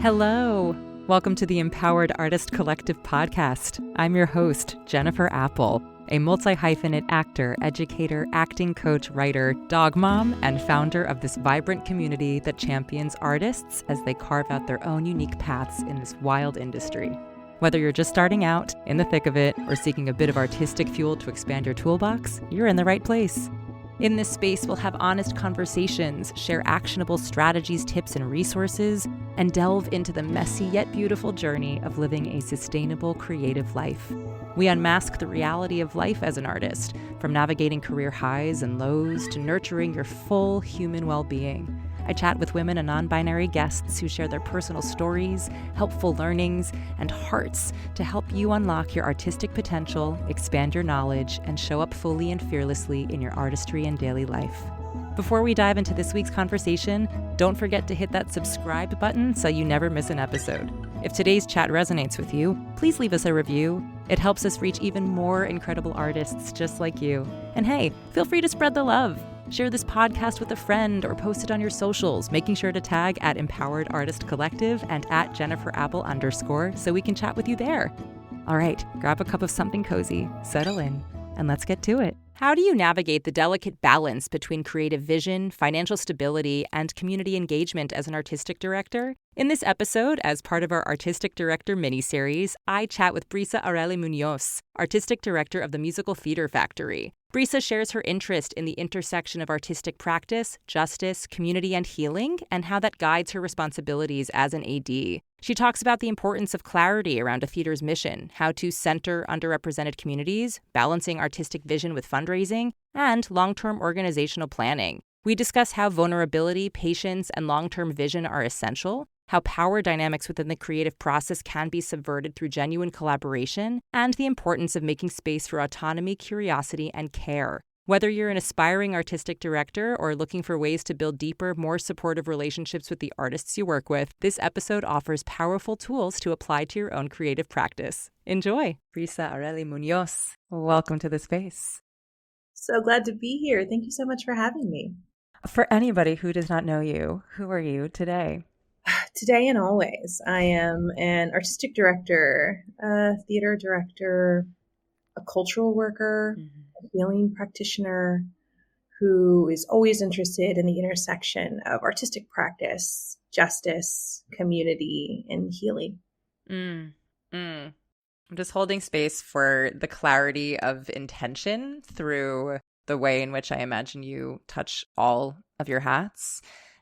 Hello. Welcome to the Empowered Artist Collective podcast. I'm your host, Jennifer Apple, a multi-hyphenate actor, educator, acting coach, writer, dog mom, and founder of this vibrant community that champions artists as they carve out their own unique paths in this wild industry. Whether you're just starting out, in the thick of it, or seeking a bit of artistic fuel to expand your toolbox, you're in the right place. In this space, we'll have honest conversations, share actionable strategies, tips, and resources, and delve into the messy yet beautiful journey of living a sustainable, creative life. We unmask the reality of life as an artist, from navigating career highs and lows to nurturing your full human well-being. I chat with women and non-binary guests who share their personal stories, helpful learnings, and hearts to help you unlock your artistic potential, expand your knowledge, and show up fully and fearlessly in your artistry and daily life. Before we dive into this week's conversation, don't forget to hit that subscribe button so you never miss an episode. If today's chat resonates with you, please leave us a review. It helps us reach even more incredible artists just like you. And hey, feel free to spread the love. Share this podcast with a friend or post it on your socials, making sure to tag at Empowered Artist Collective and at Jennifer Apple _ so we can chat with you there. All right, grab a cup of something cozy, settle in, and let's get to it. How do you navigate the delicate balance between creative vision, financial stability, and community engagement as an artistic director? In this episode, as part of our Artistic Director mini-series, I chat with Brisa Areli Muñoz, Artistic Director of the Musical Theater Factory. Brisa shares her interest in the intersection of artistic practice, justice, community, and healing, and how that guides her responsibilities as an AD. She talks about the importance of clarity around a theater's mission, how to center underrepresented communities, balancing artistic vision with fundraising, and long-term organizational planning. We discuss how vulnerability, patience, and long-term vision are essential, how power dynamics within the creative process can be subverted through genuine collaboration, and the importance of making space for autonomy, curiosity, and care. Whether you're an aspiring artistic director or looking for ways to build deeper, more supportive relationships with the artists you work with, this episode offers powerful tools to apply to your own creative practice. Enjoy! Brisa Areli Muñoz, welcome to the space. So glad to be here. Thank you so much for having me. For anybody who does not know you, who are you today? Today and always, I am an artistic director, a theater director, a cultural worker, a healing practitioner who is always interested in the intersection of artistic practice, justice, community, and healing. I'm just holding space for the clarity of intention through the way in which I imagine you touch all of your hats.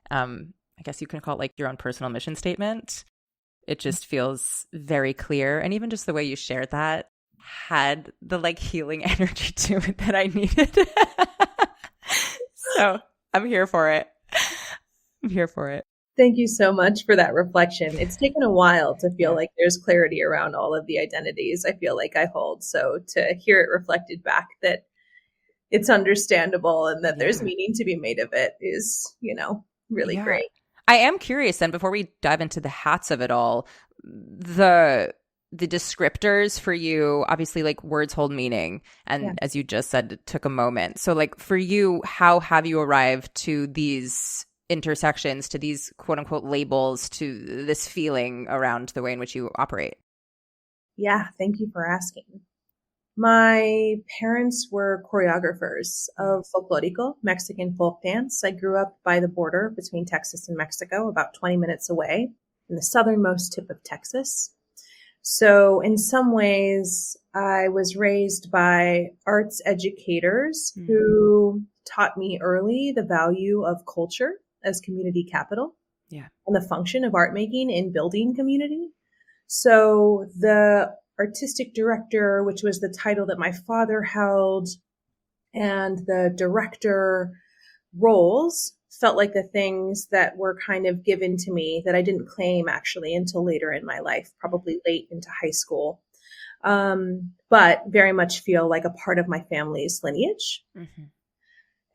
I guess you can call it like your own personal mission statement. It just feels very clear. And even just the way you shared that had the like healing energy to it that I needed. So I'm here for it. Thank you so much for that reflection. It's taken a while to feel like there's clarity around all of the identities I feel like I hold. So to hear it reflected back that it's understandable and that there's meaning to be made of it is, really great. I am curious then, before we dive into the hats of it all, the descriptors for you, obviously like words hold meaning. And as you just said, it took a moment. So like for you, how have you arrived to these intersections, to these quote unquote labels, to this feeling around the way in which you operate? Yeah, thank you for asking. My parents were choreographers of folklorico, Mexican folk dance. I grew up by the border between Texas and Mexico, about 20 minutes away, in the southernmost tip of Texas. So in some ways, I was raised by arts educators who taught me early the value of culture as community capital and the function of art making in building community. So the artistic director, which was the title that my father held, and the director roles felt like the things that were kind of given to me that I didn't claim actually until later in my life, probably late into high school, but very much feel like a part of my family's lineage.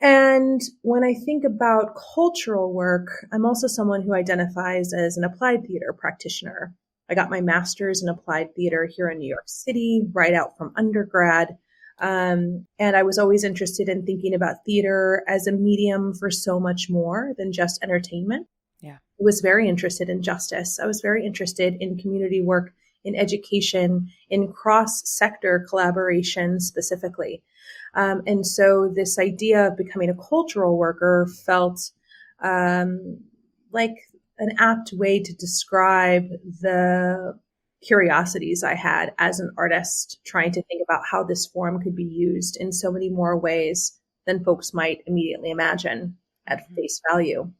And when I think about cultural work, I'm also someone who identifies as an applied theater practitioner. I got my master's in applied theater here in New York City, right out from undergrad. And I was always interested in thinking about theater as a medium for so much more than just entertainment. Yeah. I was very interested in justice. I was very interested in community work, in education, in cross-sector collaboration specifically. And so this idea of becoming a cultural worker felt like an apt way to describe the curiosities I had as an artist, trying to think about how this form could be used in so many more ways than folks might immediately imagine at face value.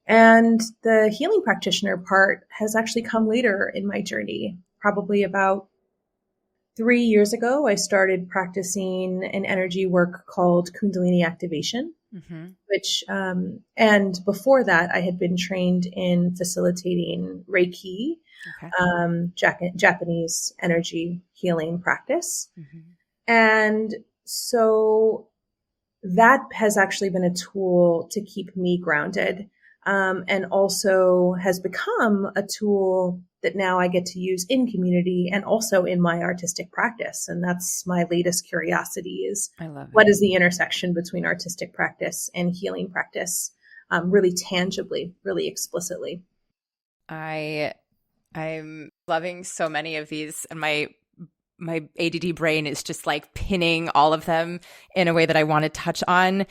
And the healing practitioner part has actually come later in my journey. Probably about 3 years ago, I started practicing an energy work called Kundalini activation, which, and before that, I had been trained in facilitating Reiki, Japanese energy healing practice. And so that has actually been a tool to keep me grounded. And also has become a tool that now I get to use in community and also in my artistic practice. And that's my latest curiosity is what is the intersection between artistic practice and healing practice, really tangibly, really explicitly. I'm loving so many of these, and my ADD brain is just like pinning all of them in a way that I want to touch on.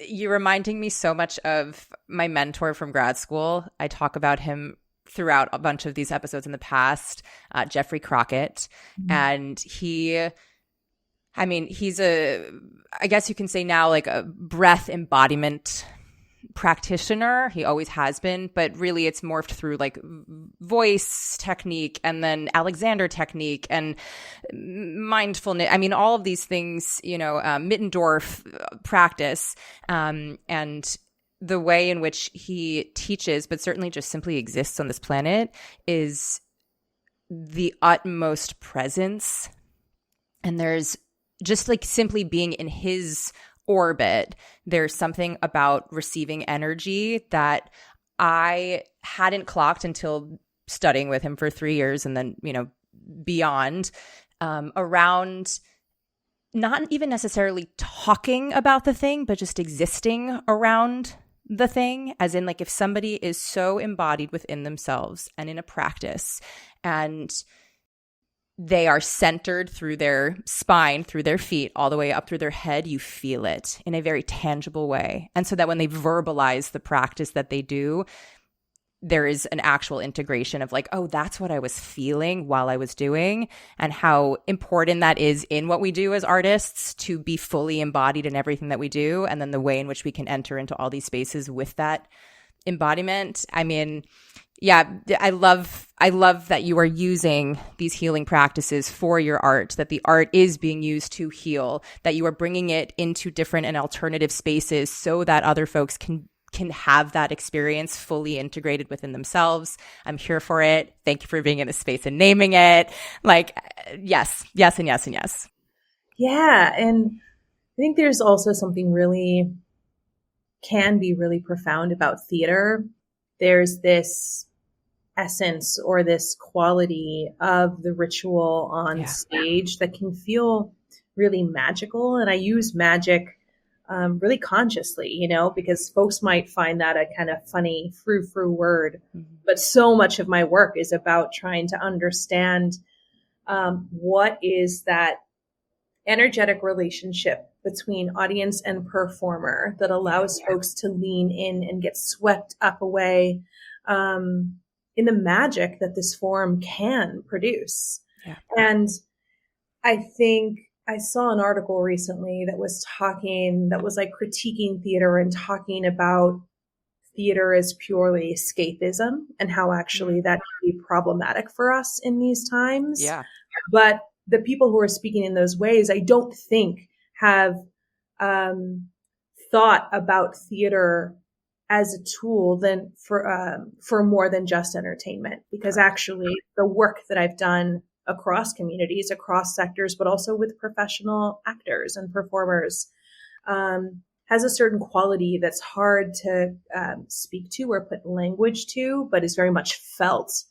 You're reminding me so much of my mentor from grad school. I talk about him throughout a bunch of these episodes in the past, Jeffrey Crockett. And he's I guess you can say now like a breath embodiment practitioner. He always has been, but really it's morphed through like voice technique and then Alexander technique and mindfulness. I mean, all of these things, Mittendorf practice, and the way in which he teaches, but certainly just simply exists on this planet, is the utmost presence. And there's just like simply being in his orbit, there's something about receiving energy that I hadn't clocked until studying with him for 3 years and then, beyond, around not even necessarily talking about the thing, but just existing around the thing. As in, like, if somebody is so embodied within themselves and in a practice and they are centered through their spine, through their feet, all the way up through their head, you feel it in a very tangible way. And so that when they verbalize the practice that they do, there is an actual integration of like, oh, that's what I was feeling while I was doing, and how important that is in what we do as artists to be fully embodied in everything that we do. And then the way in which we can enter into all these spaces with that embodiment. I mean, yeah, I love that you are using these healing practices for your art, that the art is being used to heal, that you are bringing it into different and alternative spaces so that other folks can have that experience fully integrated within themselves. I'm here for it. Thank you for being in this space and naming it. Like, yes, yes, and yes, and yes. Yeah. And I think there's also something can be really profound about theater. There's this essence or this quality of the ritual on stage that can feel really magical. And I use magic really consciously, because folks might find that a kind of funny frou-frou word. But so much of my work is about trying to understand what is that energetic relationship between audience and performer that allows folks to lean in and get swept up away in the magic that this form can produce. Yeah. And I think I saw an article recently that was like critiquing theater and talking about theater as purely escapism and how actually that can be problematic for us in these times. Yeah. But the people who are speaking in those ways, I don't think have thought about theater as a tool than for more than just entertainment, because actually the work that I've done across communities, across sectors, but also with professional actors and performers, has a certain quality that's hard to speak to or put language to, but is very much felt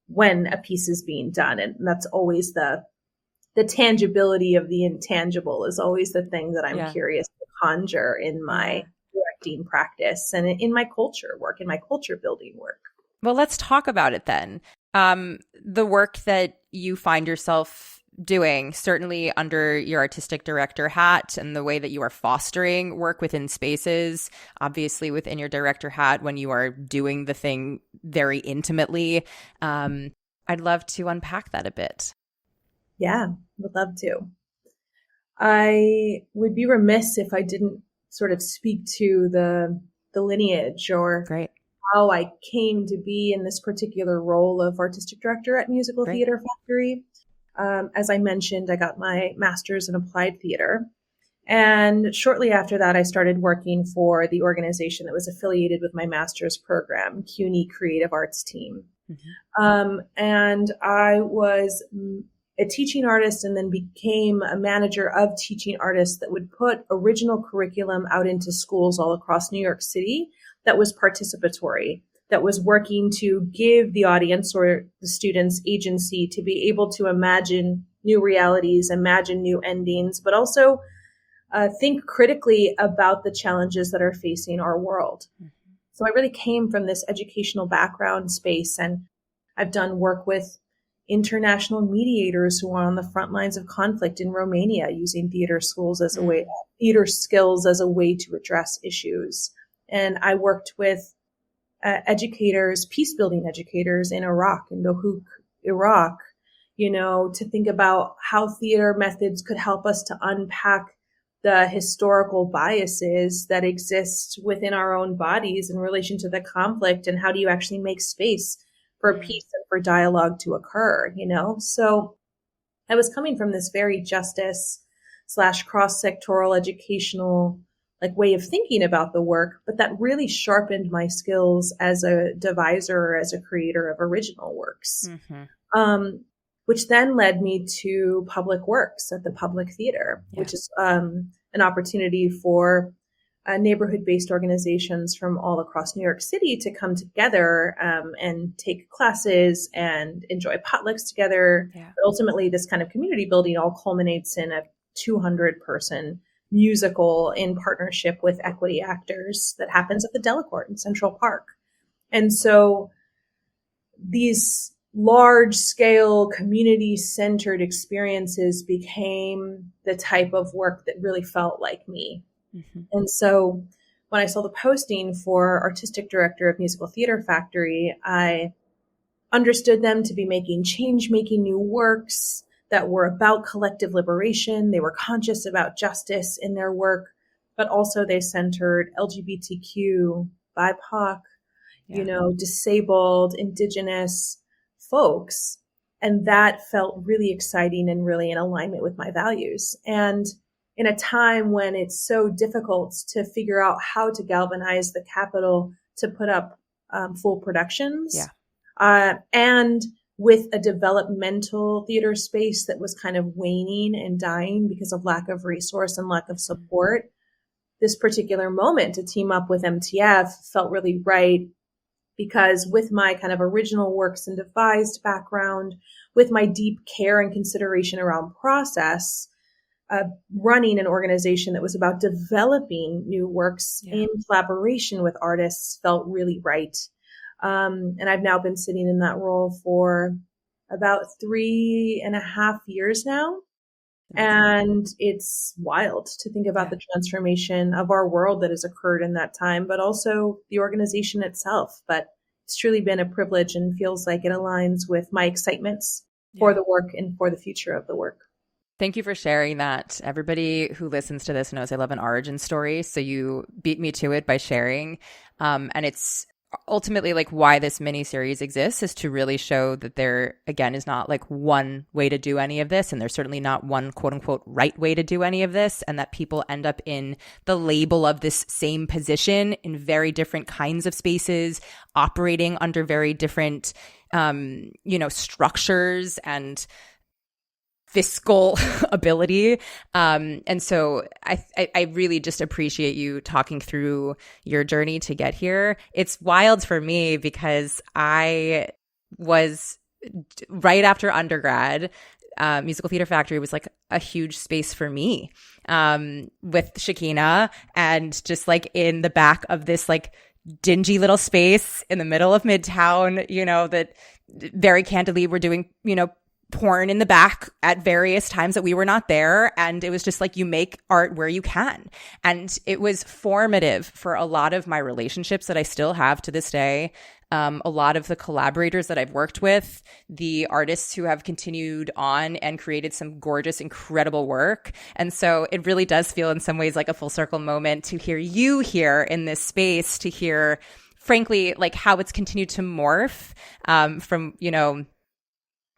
when a piece is being done. And that's always the tangibility of the intangible is always the thing that I'm curious to conjure in my work directing practice and in my culture work, in my culture building work. Well, let's talk about it then. The work that you find yourself doing, certainly under your artistic director hat, and the way that you are fostering work within spaces, obviously within your director hat when you are doing the thing very intimately. I'd love to unpack that a bit. Yeah, would love to. I would be remiss if I didn't sort of speak to the lineage or Great. how I came to be in this particular role of artistic director at Musical Great. Theater Factory. As I mentioned, I got my master's in applied theater. And shortly after that, I started working for the organization that was affiliated with my master's program, CUNY Creative Arts Team. Mm-hmm. And I was a teaching artist and then became a manager of teaching artists that would put original curriculum out into schools all across New York City that was participatory, that was working to give the audience or the students agency to be able to imagine new realities, imagine new endings, but also think critically about the challenges that are facing our world. Mm-hmm. So I really came from this educational background space, and I've done work with international mediators who are on the front lines of conflict in Romania, using theater skills as a way to address issues. And I worked with educators, peace building educators in Iraq, in Dohuk, Iraq, to think about how theater methods could help us to unpack the historical biases that exist within our own bodies in relation to the conflict, and how do you actually make space for peace and for dialogue to occur, So I was coming from this very justice / cross-sectoral educational way of thinking about the work, but that really sharpened my skills as a deviser or as a creator of original works, which then led me to public works at the Public Theater, which is an opportunity for neighborhood-based organizations from all across New York City to come together and take classes and enjoy potlucks together. Yeah. But ultimately, this kind of community building all culminates in a 200-person musical in partnership with equity actors that happens at the Delacorte in Central Park. And so these large-scale, community-centered experiences became the type of work that really felt like me. Mm-hmm. And so when I saw the posting for artistic director of Musical Theater Factory, I understood them to be making change-making new works that were about collective liberation. They were conscious about justice in their work, but also they centered LGBTQ, BIPOC, disabled, indigenous folks. And that felt really exciting and really in alignment with my values. And in a time when it's so difficult to figure out how to galvanize the capital to put up full productions, and with a developmental theater space that was kind of waning and dying because of lack of resource and lack of support, this particular moment to team up with MTF felt really right, because with my kind of original works and devised background, with my deep care and consideration around process, running an organization that was about developing new works in collaboration with artists felt really right. And I've now been sitting in that role for about 3.5 years now. And it's wild to think about the transformation of our world that has occurred in that time, but also the organization itself. But it's truly been a privilege and feels like it aligns with my excitements for the work and for the future of the work. Thank you for sharing that. Everybody who listens to this knows I love an origin story. So you beat me to it by sharing. And it's ultimately why this mini series exists, is to really show that there, again, is not one way to do any of this. And there's certainly not one quote unquote right way to do any of this. And that people end up in the label of this same position in very different kinds of spaces, operating under very different, structures and fiscal ability. And so I really just appreciate you talking through your journey to get here. It's wild for me because I was right after undergrad, Musical Theater Factory was like a huge space for me with Shakina, and just like in the back of this like dingy little space in the middle of Midtown, that very candidly we're doing, porn in the back at various times that we were not there. And it was just like, you make art where you can. And it was formative for a lot of my relationships that I still have to this day. A lot of the collaborators that I've worked with, the artists who have continued on and created some gorgeous, incredible work. And so it really does feel in some ways like a full circle moment to hear you here in this space, to hear, frankly, like how it's continued to morph from,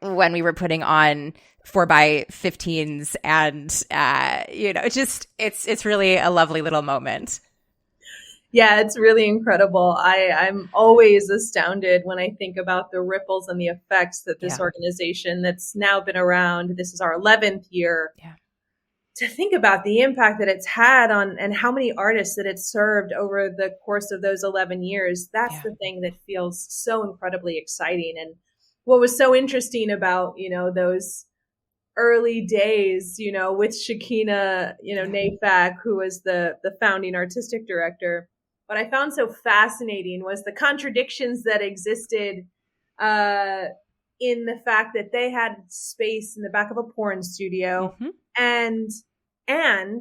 when we were putting on 4x15s and, it's really a lovely little moment. Yeah, it's really incredible. I'm always astounded when I think about the ripples and the effects that this organization that's now been around, this is our 11th year, to think about the impact that it's had on and how many artists that it's served over the course of those 11 years. That's the thing that feels so incredibly exciting. And what was so interesting about, those early days, with Shakina, Nafak, who was the founding artistic director, what I found so fascinating was the contradictions that existed in the fact that they had space in the back of a porn studio, and Shakina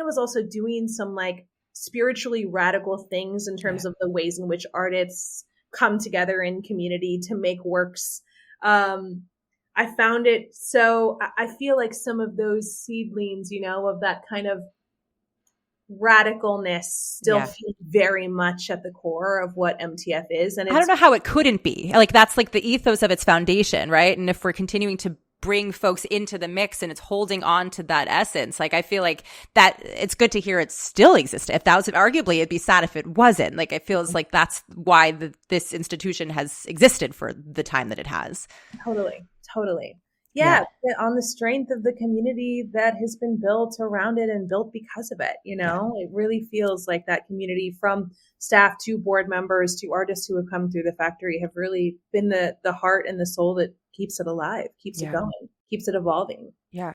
was also doing some like spiritually radical things in terms of the ways in which artists come together in community to make works. I found it so, I feel like some of those seedlings, of that kind of radicalness still feel very much at the core of what MTF is. And I don't know how it couldn't be. Like, that's like the ethos of its foundation, right? And if we're continuing to bring folks into the mix and it's holding on to that essence, like I feel like that it's good to hear it still exists. If that was, arguably it'd be sad if it wasn't. Like it feels like that's why this institution has existed for the time that it has. Totally. Yeah, on the strength of the community that has been built around it and built because of it, it really feels like that community, from staff to board members to artists who have come through the factory, have really been the heart and the soul that keeps it alive, keeps it going, keeps it evolving. Yeah.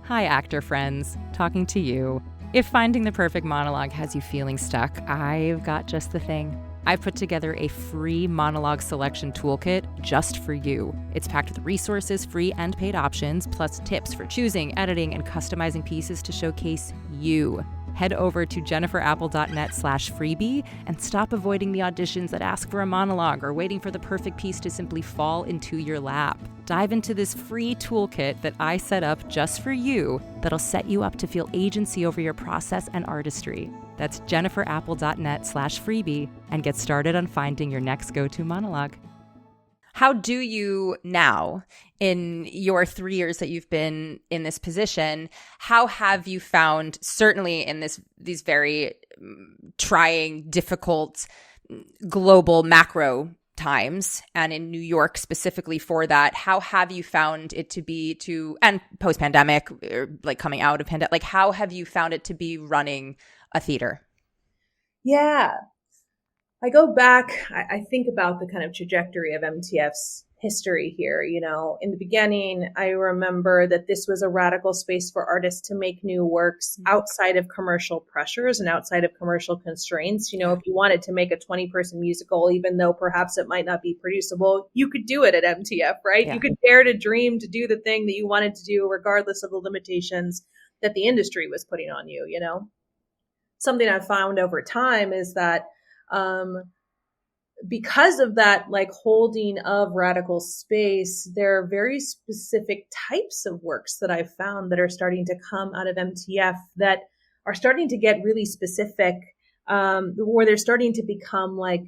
Hi, actor friends. Talking to you. If finding the perfect monologue has you feeling stuck, I've got just the thing. I've put together a free monologue selection toolkit just for you. It's packed with resources, free and paid options, plus tips for choosing, editing, and customizing pieces to showcase you. Head over to jenniferapple.net/freebie and stop avoiding the auditions that ask for a monologue or waiting for the perfect piece to simply fall into your lap. Dive into this free toolkit that I set up just for you that'll set you up to feel agency over your process and artistry. That's jenniferapple.net/freebie and get started on finding your next go-to monologue. How do you now, in your 3 years that you've been in this position, how have you found, certainly in these very trying, difficult, global macro times, and in New York specifically for that, how have you found it to be and post-pandemic, like coming out of pandemic, like how have you found it to be running a theater? Yeah. I go back, I think about the kind of trajectory of MTF's history here. In the beginning, I remember that this was a radical space for artists to make new works outside of commercial pressures and outside of commercial constraints. If you wanted to make a 20-person musical, even though perhaps it might not be producible, you could do it at MTF, right? Yeah. You could dare to dream to do the thing that you wanted to do, regardless of the limitations that the industry was putting on you, Something I've found over time is that because of that, like holding of radical space, there are very specific types of works that I've found that are starting to come out of MTF that are starting to get really specific, where they're starting to become like,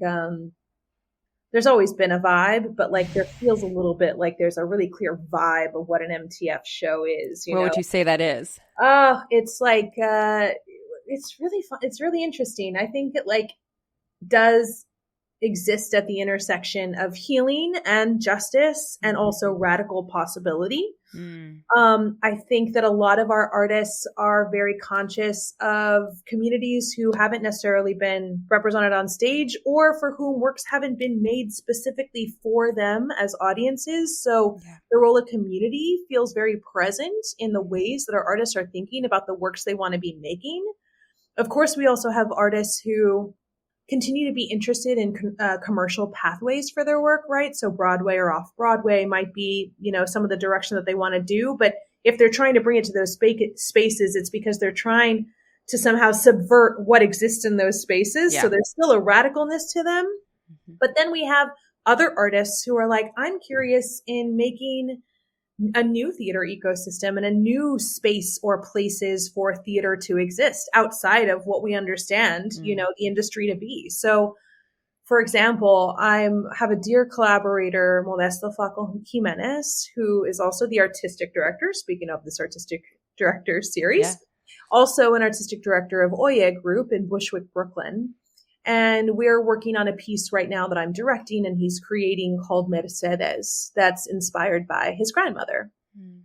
there's always been a vibe, but like there feels a little bit like there's a really clear vibe of what an MTF show is. What would you say that is? It's like, it's really fun. It's really interesting. I think it like does exist at the intersection of healing and justice and also radical possibility. I think that a lot of our artists are very conscious of communities who haven't necessarily been represented on stage or for whom works haven't been made specifically for them as audiences. So the role of community feels very present in the ways that our artists are thinking about the works they want to be making. Of course, we also have artists who continue to be interested in commercial pathways for their work, right? So Broadway or off Broadway might be, some of the direction that they want to do. But if they're trying to bring it to those spaces, it's because they're trying to somehow subvert what exists in those spaces. So there's still a radicalness to them. But then we have other artists who are like, I'm curious in making a new theater ecosystem and a new space or places for theater to exist outside of what we understand, the industry to be. So, for example, I have a dear collaborator, Modesto Flaco Jimenez, who is also the artistic director, speaking of this artistic director series, also an artistic director of Oye Group in Bushwick, Brooklyn. And we're working on a piece right now that I'm directing and he's creating called Mercedes that's inspired by his grandmother.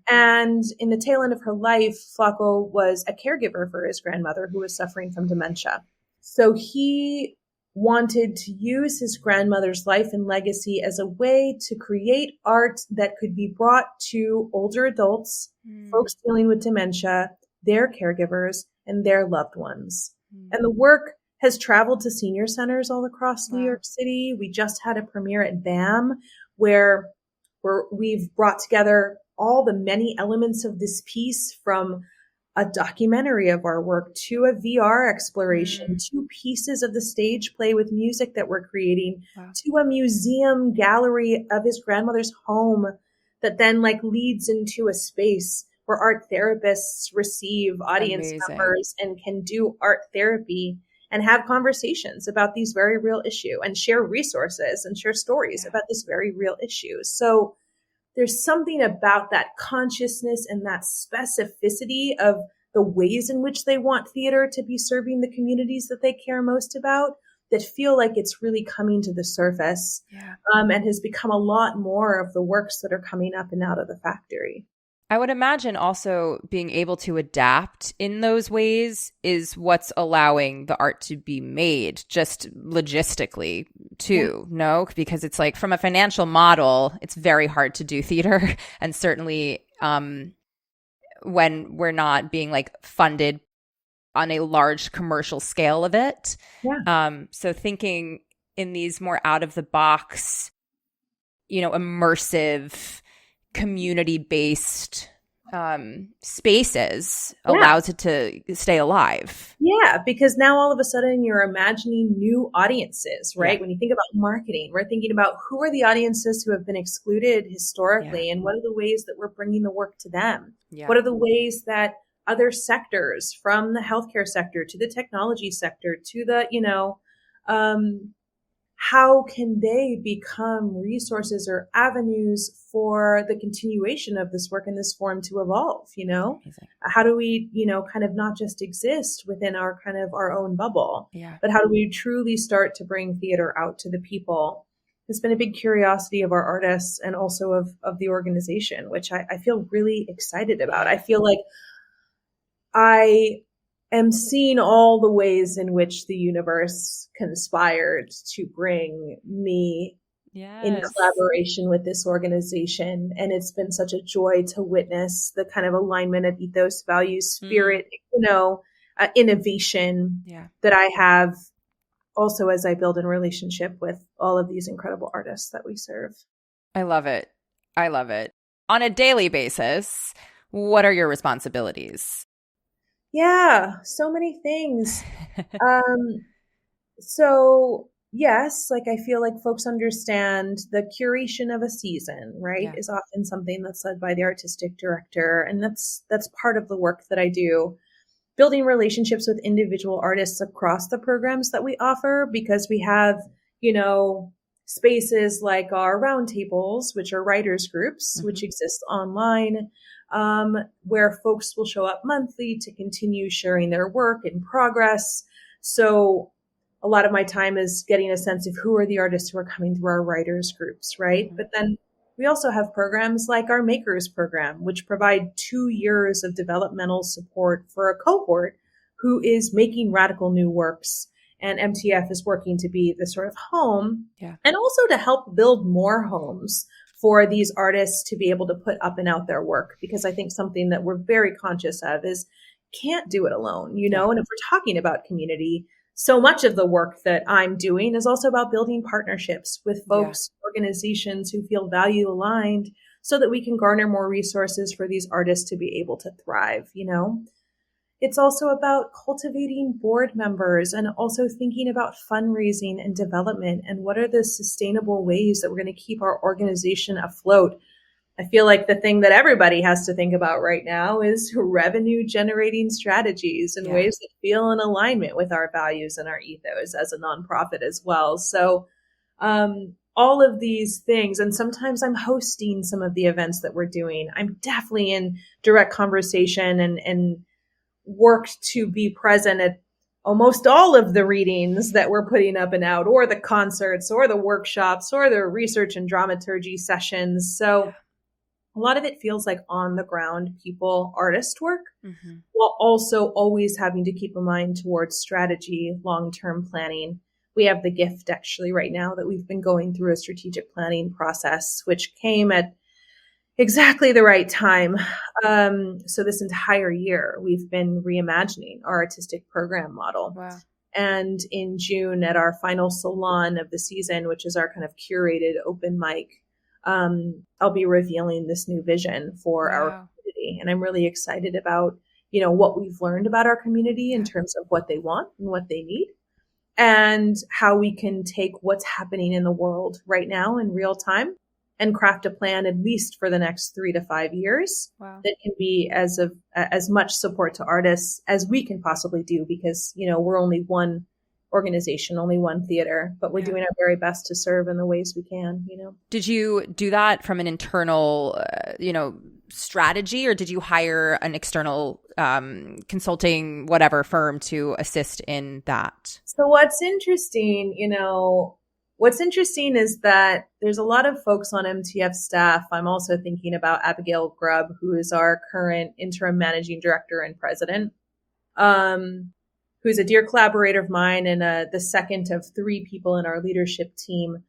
And in the tail end of her life, Flaco was a caregiver for his grandmother who was suffering from dementia. So he wanted to use his grandmother's life and legacy as a way to create art that could be brought to older adults, folks dealing with dementia, their caregivers, and their loved ones. And the work has traveled to senior centers all across New York City. We just had a premiere at BAM where we've brought together all the many elements of this piece, from a documentary of our work to a VR exploration, to pieces of the stage play with music that we're creating, to a museum gallery of his grandmother's home that then leads into a space where art therapists receive audience members and can do art therapy and have conversations about these very real issues and share resources and share stories about this very real issue. So there's something about that consciousness and that specificity of the ways in which they want theater to be serving the communities that they care most about that feel like it's really coming to the surface and has become a lot more of the works that are coming up and out of the factory. I would imagine also being able to adapt in those ways is what's allowing the art to be made, just logistically too, no? Because it's from a financial model, it's very hard to do theater. And certainly when we're not being funded on a large commercial scale of it. So thinking in these more out of the box, immersive, community-based spaces allows it to stay alive. Yeah, because now all of a sudden you're imagining new audiences, right? When you think about marketing, we're thinking about who are the audiences who have been excluded historically and what are the ways that we're bringing the work to them? What are the ways that other sectors, from the healthcare sector to the technology sector to the, how can they become resources or avenues for the continuation of this work in this form to evolve, Amazing. How do we, kind of not just exist within our kind of our own bubble, but how do we truly start to bring theater out to the people? It's been a big curiosity of our artists and also of the organization, which I feel really excited about. I feel like I am seeing all the ways in which the universe conspired to bring me in collaboration with this organization. And it's been such a joy to witness the kind of alignment of ethos, values, spirit, innovation that I have also as I build in relationship with all of these incredible artists that we serve. I love it. I love it. On a daily basis, what are your responsibilities? Yeah, so many things. So yes, I feel like folks understand the curation of a season, right, is often something that's led by the artistic director. And that's part of the work that I do, building relationships with individual artists across the programs that we offer, because we have, spaces like our roundtables, which are writers groups, which exist online, where folks will show up monthly to continue sharing their work in progress. So a lot of my time is getting a sense of who are the artists who are coming through our writers groups, right? But then we also have programs like our Makers program, which provide 2 years of developmental support for a cohort who is making radical new works. And MTF is working to be the sort of home and also to help build more homes for these artists to be able to put up and out their work. Because I think something that we're very conscious of is can't do it alone, you know? And if we're talking about community, so much of the work that I'm doing is also about building partnerships with folks, organizations who feel value aligned so that we can garner more resources for these artists to be able to thrive, you know? It's also about cultivating board members and also thinking about fundraising and development and what are the sustainable ways that we're going to keep our organization afloat. I feel like the thing that everybody has to think about right now is revenue generating strategies and ways that feel in alignment with our values and our ethos as a nonprofit as well. So all of these things, and sometimes I'm hosting some of the events that we're doing. I'm definitely in direct conversation and worked to be present at almost all of the readings that we're putting up and out, or the concerts, or the workshops, or the research and dramaturgy sessions. So a lot of it feels like on the ground people, artist work, while also always having to keep a mind towards strategy, long-term planning. We have the gift actually right now that we've been going through a strategic planning process, which came at exactly the right time. So this entire year, we've been reimagining our artistic program model. Wow. And in June, at our final salon of the season, which is our kind of curated open mic, I'll be revealing this new vision for our community. And I'm really excited about, you know, what we've learned about our community in terms of what they want and what they need, and how we can take what's happening in the world right now in real time and craft a plan at least for the next 3 to 5 years that can be as much support to artists as we can possibly do, because, you know, we're only one organization, only one theater, but we're doing our very best to serve in the ways we can, you know. Did you do that from an internal, strategy, or did you hire an external consulting, whatever firm to assist in that? So what's interesting is that there's a lot of folks on MTF staff. I'm also thinking about Abigail Grubb, who is our current interim managing director and president, who's a dear collaborator of mine and the second of 3 people in our leadership team.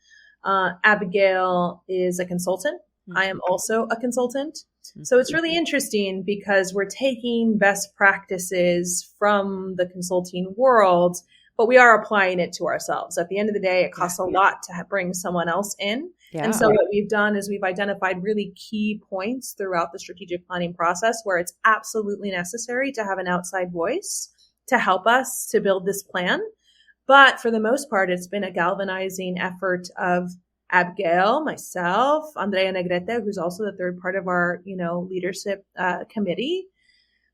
Abigail is a consultant. I am also a consultant. So it's really interesting because we're taking best practices from the consulting world, but we are applying it to ourselves. At the end of the day, it costs a lot to bring someone else in. And so what we've done is we've identified really key points throughout the strategic planning process where it's absolutely necessary to have an outside voice to help us to build this plan. But for the most part, it's been a galvanizing effort of Abigail, myself, Andrea Negrete, who's also the third part of our, leadership committee,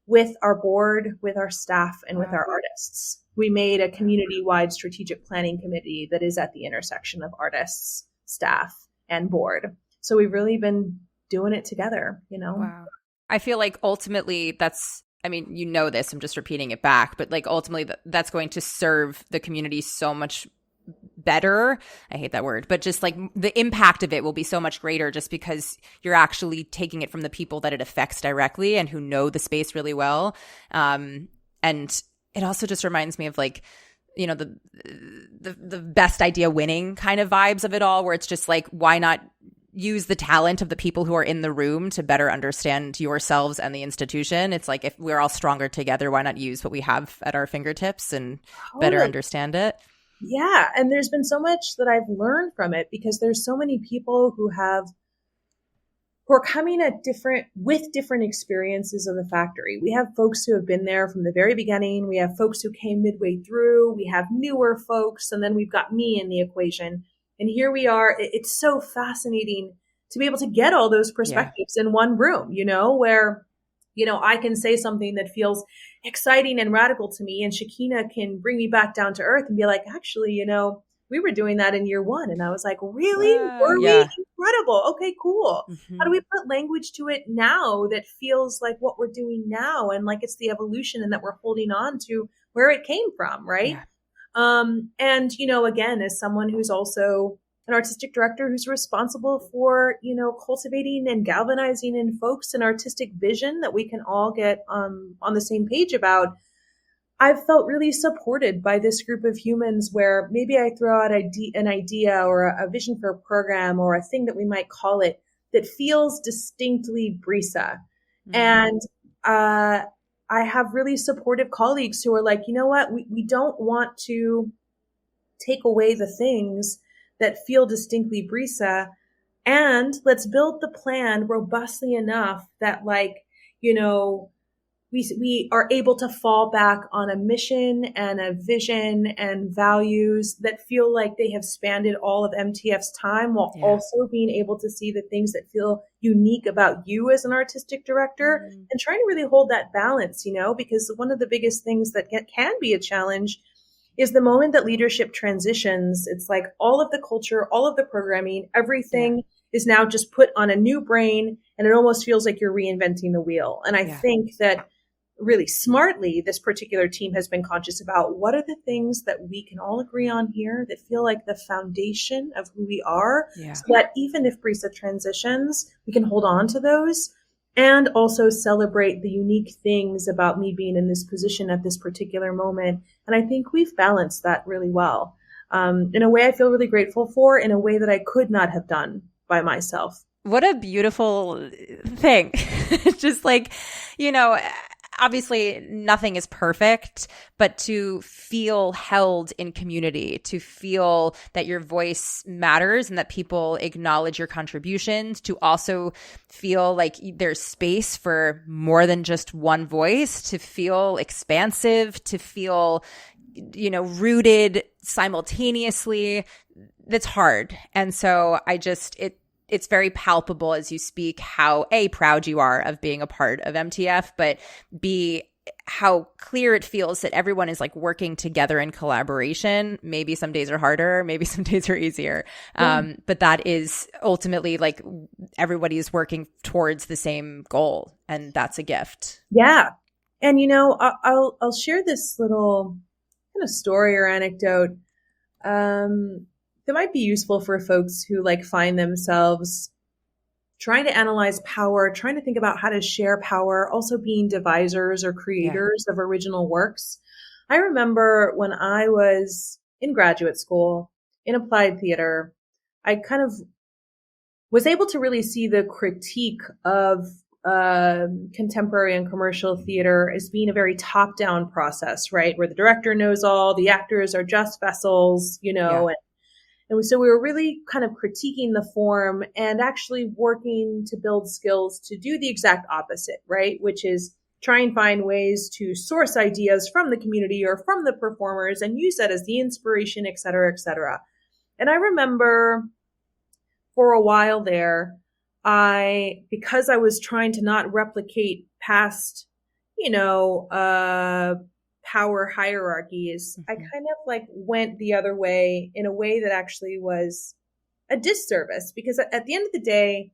with our board, with our staff, and with our artists. We made a community-wide strategic planning committee that is at the intersection of artists, staff, and board. So we've really been doing it together, Wow. I feel like ultimately this, I'm just repeating it back, but like ultimately that's going to serve the community so much better. I hate that word, but just like the impact of it will be so much greater just because you're actually taking it from the people that it affects directly and who know the space really well. And it also just reminds me of like, the best idea winning kind of vibes of it all, where it's just like, why not use the talent of the people who are in the room to better understand yourselves and the institution? It's like, if we're all stronger together, why not use what we have at our fingertips and better understand it? Yeah. And there's been so much that I've learned from it because there's so many people who are coming with different experiences of the factory. We have folks who have been there from the very beginning. We have folks who came midway through. We have newer folks. And then we've got me in the equation. And here we are. It's so fascinating to be able to get all those perspectives in one room, where, I can say something that feels exciting and radical to me, and Shakina can bring me back down to earth and be like, actually, we were doing that in year 1. And I was like, really? Were we? Incredible. Okay, cool. Mm-hmm. How do we put language to it now that feels like what we're doing now and like it's the evolution and that we're holding on to where it came from, right? And, again, as someone who's also an artistic director who's responsible for, cultivating and galvanizing in folks an artistic vision that we can all get on the same page about, I've felt really supported by this group of humans where maybe I throw out an idea or a vision for a program or a thing that we might call it that feels distinctly Brisa. Mm-hmm. And I have really supportive colleagues who are like, you know what, we don't want to take away the things that feel distinctly Brisa, and let's build the plan robustly enough that we are able to fall back on a mission and a vision and values that feel like they have spanned all of MTF's time, while also being able to see the things that feel unique about you as an artistic director, and trying to really hold that balance, because one of the biggest things that can be a challenge is the moment that leadership transitions. It's like all of the culture, all of the programming, everything is now just put on a new brain, and it almost feels like you're reinventing the wheel. And I think that really smartly, this particular team has been conscious about what are the things that we can all agree on here that feel like the foundation of who we are, so that even if Brisa transitions, we can hold on to those and also celebrate the unique things about me being in this position at this particular moment. And I think we've balanced that really well, in a way I feel really grateful for, in a way that I could not have done by myself. What a beautiful thing. Just obviously nothing is perfect, but to feel held in community, to feel that your voice matters and that people acknowledge your contributions, to also feel like there's space for more than just one voice, to feel expansive, to feel, rooted simultaneously. That's hard. And so it's very palpable as you speak how A, proud you are of being a part of MTF, but B, how clear it feels that everyone is working together in collaboration. Maybe some days are harder, maybe some days are easier. But that is ultimately everybody is working towards the same goal, and that's a gift. Yeah. And, I'll share this little kind of story or anecdote. That might be useful for folks who find themselves trying to analyze power, trying to think about how to share power, also being devisers or creators of original works. I remember when I was in graduate school in applied theater, I kind of was able to really see the critique of contemporary and commercial theater as being a very top-down process, right? Where the director knows all, the actors are just vessels, And so we were really kind of critiquing the form and actually working to build skills to do the exact opposite, right? Which is try and find ways to source ideas from the community or from the performers and use that as the inspiration, et cetera, et cetera. And I remember for a while there, because I was trying to not replicate past, power hierarchies, I kind of went the other way in a way that actually was a disservice, because at the end of the day,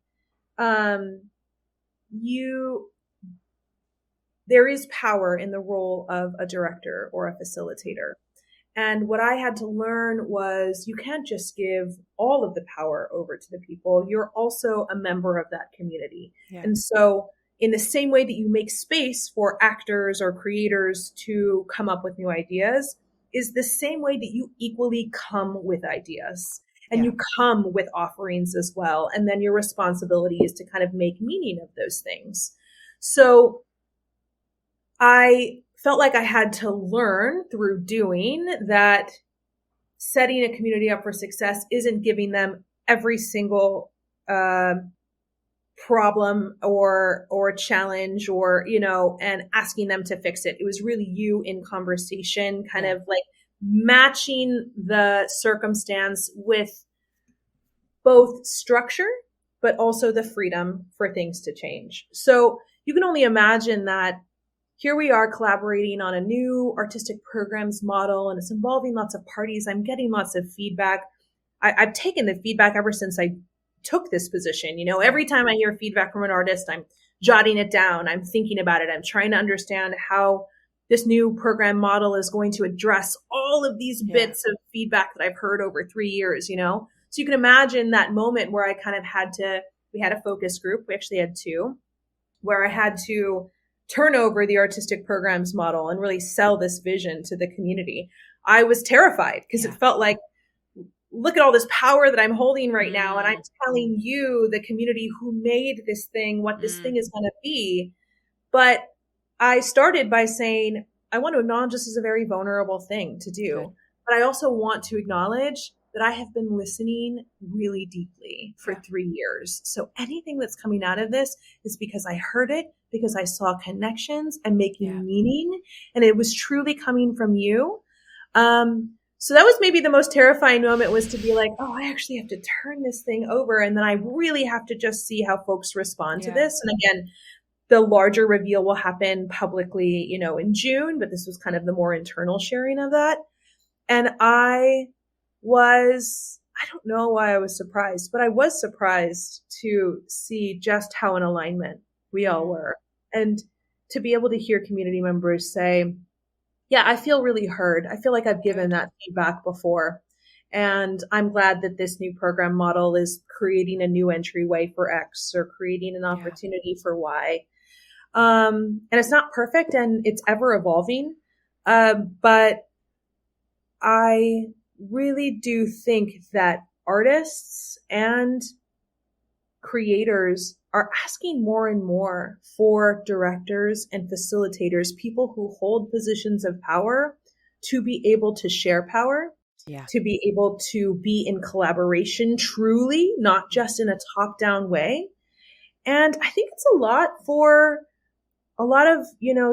there is power in the role of a director or a facilitator. And what I had to learn was you can't just give all of the power over to the people. You're also a member of that community. Yeah. And so in the same way that you make space for actors or creators to come up with new ideas is the same way that you equally come with ideas, and you come with offerings as well. And then your responsibility is to kind of make meaning of those things. So I felt like I had to learn through doing that setting a community up for success isn't giving them every single problem or challenge or, and asking them to fix it. It was really you in conversation, kind of matching the circumstance with both structure, but also the freedom for things to change. So you can only imagine that here we are collaborating on a new artistic programs model, and it's involving lots of parties. I'm getting lots of feedback. I've taken the feedback ever since I took this position. Every time I hear feedback from an artist, I'm jotting it down. I'm thinking about it. I'm trying to understand how this new program model is going to address all of these bits of feedback that I've heard over 3 years, So you can imagine that moment where I kind of we had a focus group. We actually had 2, where I had to turn over the artistic programs model and really sell this vision to the community. I was terrified because it felt like, look at all this power that I'm holding right now. And I'm telling you, the community who made this thing, what this thing is going to be. But I started by saying, I want to acknowledge this is a very vulnerable thing to do. Good. But I also want to acknowledge that I have been listening really deeply for 3 years. So anything that's coming out of this is because I heard it, because I saw connections and making meaning. And it was truly coming from you. So that was maybe the most terrifying moment, was to be like, oh, I actually have to turn this thing over. And then I really have to just see how folks respond to this. And again, the larger reveal will happen publicly, in June, but this was kind of the more internal sharing of that. And I don't know why I was surprised, but I was surprised to see just how in alignment we all were. And to be able to hear community members say, yeah, I feel really heard. I feel like I've given that feedback before. And I'm glad that this new program model is creating a new entryway for X, or creating an opportunity for Y. And it's not perfect, and it's ever evolving. But I really do think that artists and creators are asking more and more for directors and facilitators, people who hold positions of power, to be able to share power, to be able to be in collaboration truly, not just in a top-down way. And I think it's a lot for a lot of,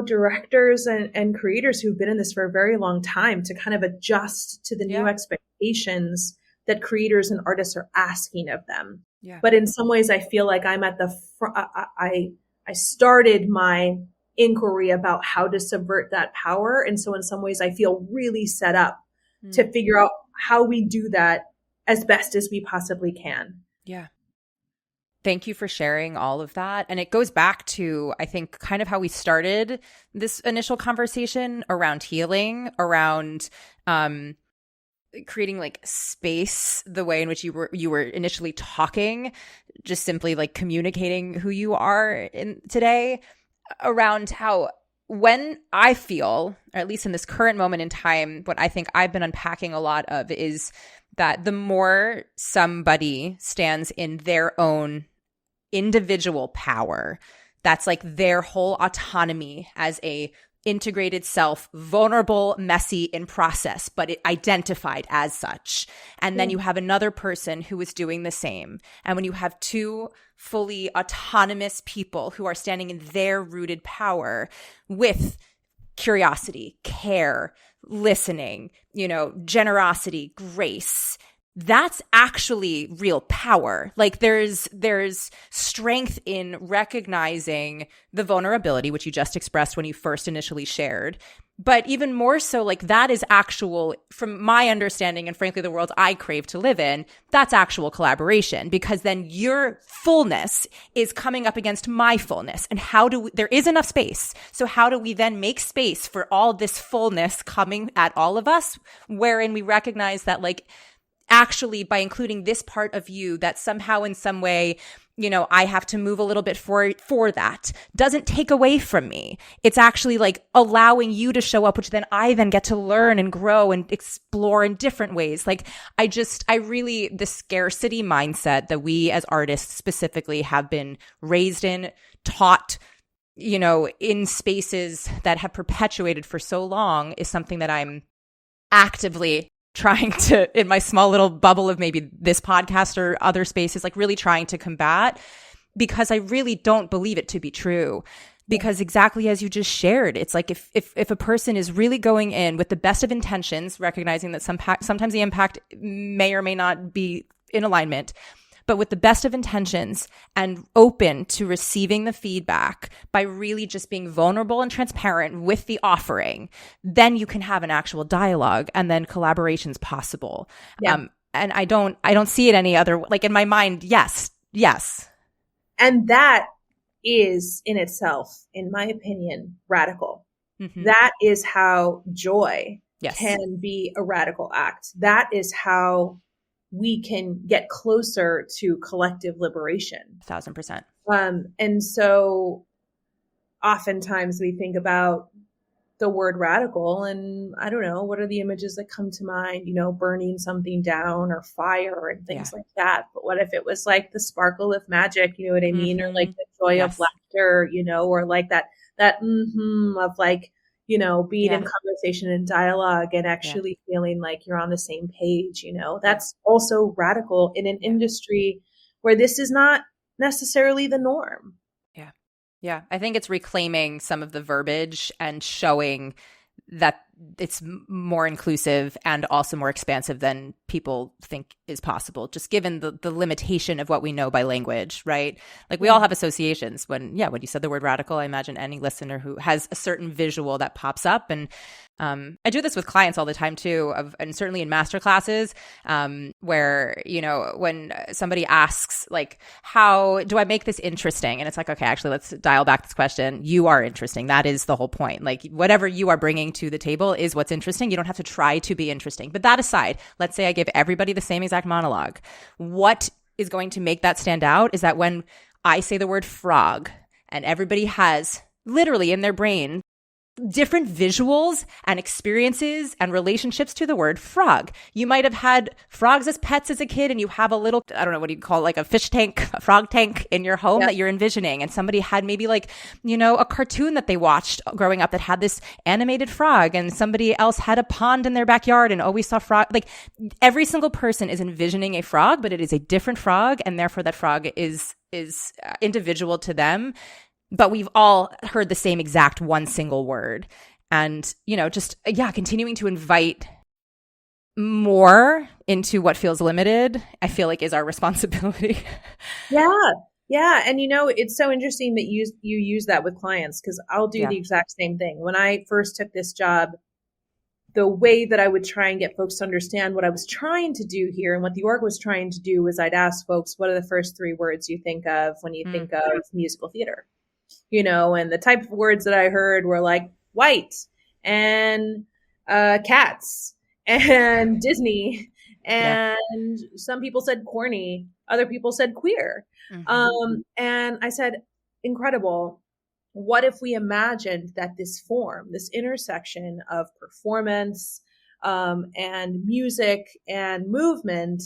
directors and creators who've been in this for a very long time to kind of adjust to the new expectations that creators and artists are asking of them. Yeah. But in some ways, I feel like I'm at the front. I started my inquiry about how to subvert that power. And so in some ways, I feel really set up to figure out how we do that as best as we possibly can. Yeah. Thank you for sharing all of that. And it goes back to, I think, kind of how we started this initial conversation around healing, around creating like space, the way in which you were initially talking, just simply like communicating who you are in today, around how, when I feel, or at least in this current moment in time, what I think I've been unpacking a lot of is that the more somebody stands in their own individual power, that's like their whole autonomy as a integrated self, vulnerable, messy in process, but it identified as such. And then you have another person who is doing the same. And when you have 2 fully autonomous people who are standing in their rooted power with curiosity, care, listening, generosity, grace, that's actually real power. Like there's strength in recognizing the vulnerability, which you just expressed when you first initially shared. But even more so, like that is actual, from my understanding and frankly the world I crave to live in, that's actual collaboration, because then your fullness is coming up against my fullness. And there is enough space. So how do we then make space for all this fullness coming at all of us, wherein we recognize that like, actually, by including this part of you that somehow in some way, I have to move a little bit for that, doesn't take away from me. It's actually like allowing you to show up, which then I then get to learn and grow and explore in different ways. Like I really, the scarcity mindset that we as artists specifically have been raised in, taught, in spaces that have perpetuated for so long, is something that I'm actively trying to, in my small little bubble of maybe this podcast or other spaces, like really trying to combat, because I really don't believe it to be true. Because exactly as you just shared, it's like if a person is really going in with the best of intentions, recognizing that sometimes the impact may or may not be in alignment, but with the best of intentions and open to receiving the feedback by really just being vulnerable and transparent with the offering, then you can have an actual dialogue and then collaboration's possible. Yeah. And I don't see it any other, like in my mind, yes. And that is in itself, in my opinion, radical. That is how joy Yes. can be a radical act. That is how we can get closer to collective liberation. 1,000%. And so oftentimes we think about the word radical and I don't know, what are the images that come to mind, burning something down or fire and things like that. But what if it was like the sparkle of magic, you know what I mean? Or like the joy of laughter, or like that of like, being in conversation and dialogue and actually feeling like you're on the same page, that's also radical in an industry where this is not necessarily the norm. Yeah, I think it's reclaiming some of the verbiage and showing that it's more inclusive and also more expansive than people think is possible, just given the limitation of what we know by language, right? Like we all have associations. When you said the word radical, I imagine any listener who has a certain visual that pops up. And I do this with clients all the time too, and certainly in master classes, where, when somebody asks like, how do I make this interesting? And it's like, okay, actually, let's dial back this question. You are interesting. That is the whole point. Like whatever you are bringing to the table is what's interesting. You don't have to try to be interesting. But that aside, let's say I give everybody the same exact monologue. What is going to make that stand out is that when I say the word frog and everybody has literally in their brain different visuals and experiences and relationships to the word frog. You might have had frogs as pets as a kid and you have a little, I don't know, what do you call it, like a fish tank, a frog tank in your home that you're envisioning. And somebody had maybe like, a cartoon that they watched growing up that had this animated frog, and somebody else had a pond in their backyard and always saw frog. Like every single person is envisioning a frog, but it is a different frog. And therefore that frog is individual to them. But we've all heard the same exact one single word. And, continuing to invite more into what feels limited, I feel like is our responsibility. Yeah. And, it's so interesting that you use that with clients, because I'll do the exact same thing. When I first took this job, the way that I would try and get folks to understand what I was trying to do here and what the org was trying to do was I'd ask folks, what are the first 3 words you think of when you think of musical theater? And the type of words that I heard were like white and cats and Disney. And some people said corny. Other people said queer. And I said, incredible. What if we imagined that this form, this intersection of performance and music and movement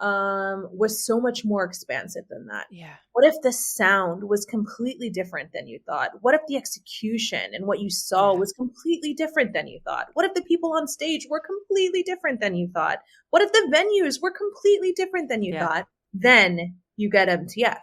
was so much more expansive than that? Yeah. What if the sound was completely different than you thought? What if the execution and what you saw was completely different than you thought? What if the people on stage were completely different than you thought? What if the venues were completely different than you thought? Then you get MTF.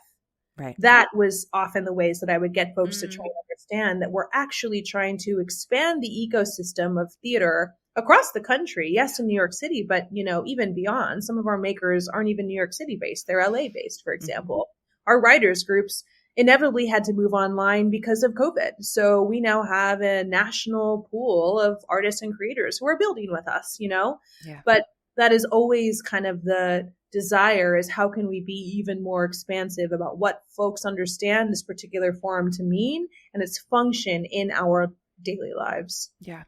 Right. That was often the ways that I would get folks to try to understand that we're actually trying to expand the ecosystem of theater across the country. Yes, in New York City, but even beyond. Some of our makers aren't even New York City based. They're LA based, for example. Our writers groups inevitably had to move online because of COVID. So we now have a national pool of artists and creators who are building with us, But that is always kind of the desire, is how can we be even more expansive about what folks understand this particular form to mean and its function in our daily lives. Yeah.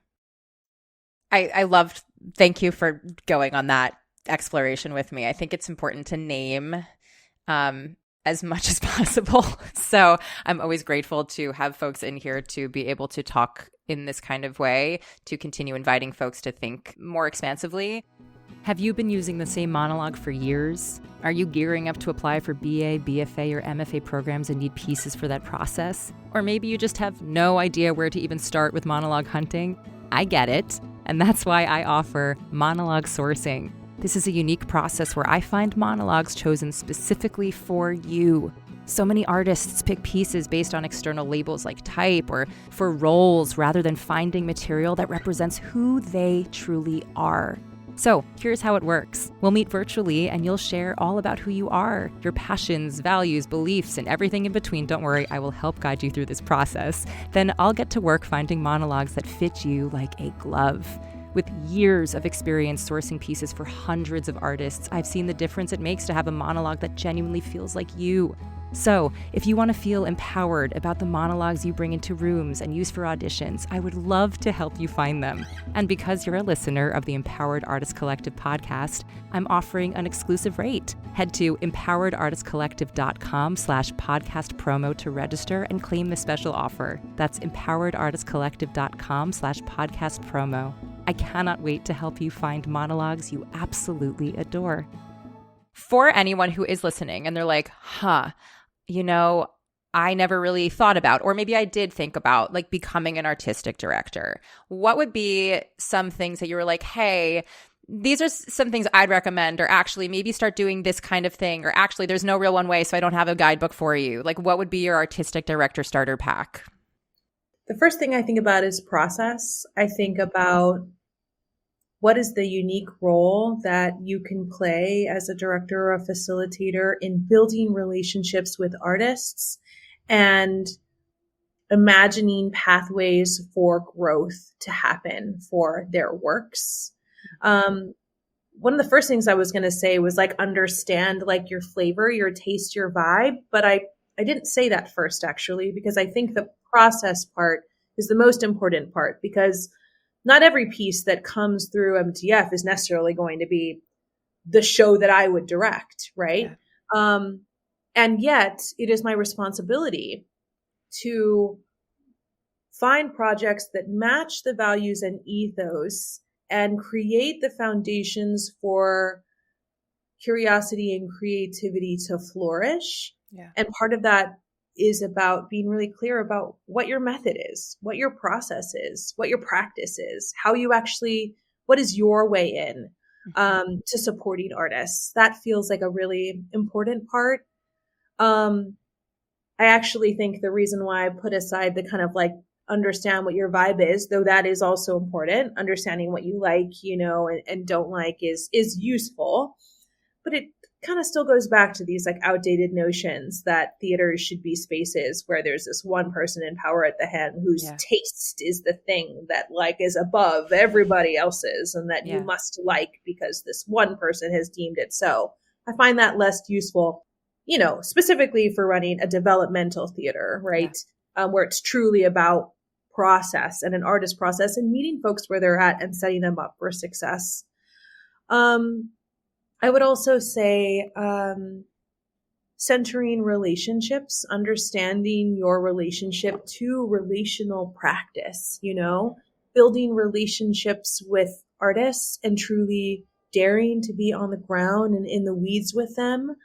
I loved, thank you for going on that exploration with me. I think it's important to name as much as possible. So I'm always grateful to have folks in here to be able to talk in this kind of way, to continue inviting folks to think more expansively. Have you been using the same monologue for years? Are you gearing up to apply for BA, BFA, or MFA programs and need pieces for that process? Or maybe you just have no idea where to even start with monologue hunting? I get it, and that's why I offer monologue sourcing. This is a unique process where I find monologues chosen specifically for you. So many artists pick pieces based on external labels like type or for roles rather than finding material that represents who they truly are. So here's how it works. We'll meet virtually and you'll share all about who you are, your passions, values, beliefs, and everything in between. Don't worry, I will help guide you through this process. Then I'll get to work finding monologues that fit you like a glove. With years of experience sourcing pieces for hundreds of artists, I've seen the difference it makes to have a monologue that genuinely feels like you. So, if you want to feel empowered about the monologues you bring into rooms and use for auditions, I would love to help you find them. And because you're a listener of the Empowered Artist Collective podcast, I'm offering an exclusive rate. Head to empoweredartistcollective.com/podcast promo to register and claim the special offer. That's empoweredartistcollective.com/podcast promo. I cannot wait to help you find monologues you absolutely adore. For anyone who is listening and they're like, I never really thought about, or maybe I did think about like becoming an artistic director. What would be some things that you were like, hey, these are some things I'd recommend, or actually maybe start doing this kind of thing, or actually there's no real one way, so I don't have a guidebook for you. Like, what would be your artistic director starter pack? The first thing I think about is process. I think about what is the unique role that you can play as a director or a facilitator in building relationships with artists and imagining pathways for growth to happen for their works. One of the first things I was going to say was like understand like your flavor, your taste, your vibe. But I didn't say that first, actually, because I think the process part is the most important part, because not every piece that comes through MTF is necessarily going to be the show that I would direct, right? Yeah. And yet it is my responsibility to find projects that match the values and ethos and create the foundations for curiosity and creativity to flourish. Yeah. And part of that is about being really clear about what your method is, what your process is, what your practice is, how you actually, what is your way in to supporting artists. That feels like a really important part. I actually think the reason why I put aside the kind of like understand what your vibe is, though that is also important, understanding what you like, and don't like is useful, but it kind of still goes back to these like outdated notions that theaters should be spaces where there's this one person in power at the head whose taste is the thing that like is above everybody else's and that you must like because this one person has deemed it so. I find that less useful, specifically for running a developmental theater, right? Where it's truly about process and an artist process and meeting folks where they're at and setting them up for success. I would also say centering relationships, understanding your relationship to relational practice, building relationships with artists and truly daring to be on the ground and in the weeds with them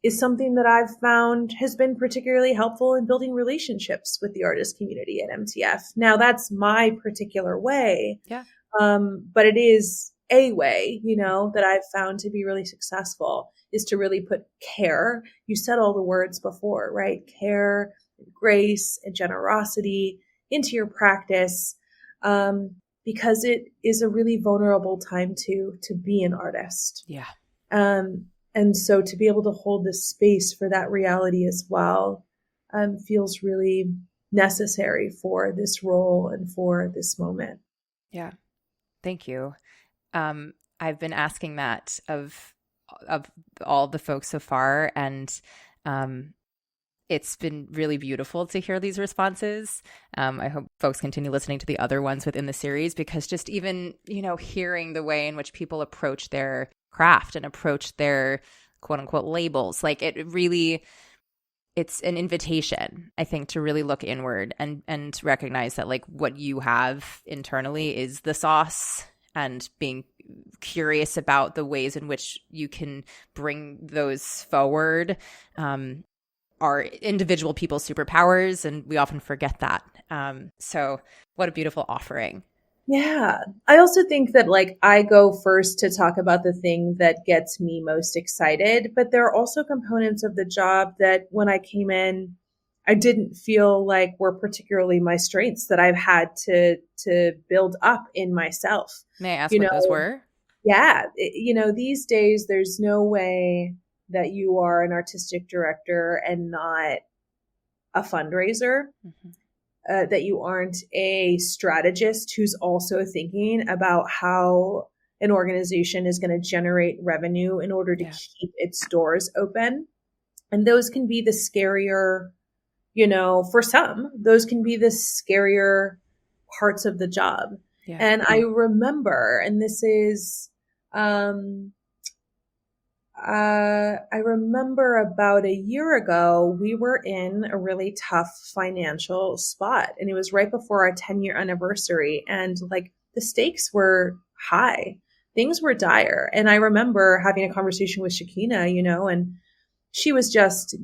is something that I've found has been particularly helpful in building relationships with the artist community at MTF. Now, that's my particular way, but it is a way, that I've found to be really successful is to really put care. You said all the words before, right? Care, grace, and generosity into your practice, because it is a really vulnerable time to be an artist. Yeah. And so to be able to hold this space for that reality as well, feels really necessary for this role and for this moment. Yeah. Thank you. I've been asking that of all the folks so far, and it's been really beautiful to hear these responses. I hope folks continue listening to the other ones within the series, because just even, hearing the way in which people approach their craft and approach their quote unquote labels, like it's an invitation, I think, to really look inward and recognize that like what you have internally is the sauce, and being curious about the ways in which you can bring those forward are individual people's superpowers, and we often forget that. So what a beautiful offering. Yeah. I also think that like I go first to talk about the thing that gets me most excited, but there are also components of the job that when I came in, I didn't feel like were particularly my strengths that I've had to build up in myself. May I ask what those were? Yeah. These days, there's no way that you are an artistic director and not a fundraiser, that you aren't a strategist who's also thinking about how an organization is going to generate revenue in order to keep its doors open. And those can be the scarier, for some, those can be the scarier parts of the job. Yeah. And I remember, and this is, I remember about a year ago, we were in a really tough financial spot, and it was right before our 10-year anniversary, and like the stakes were high. Things were dire. And I remember having a conversation with Shakina, and she was just,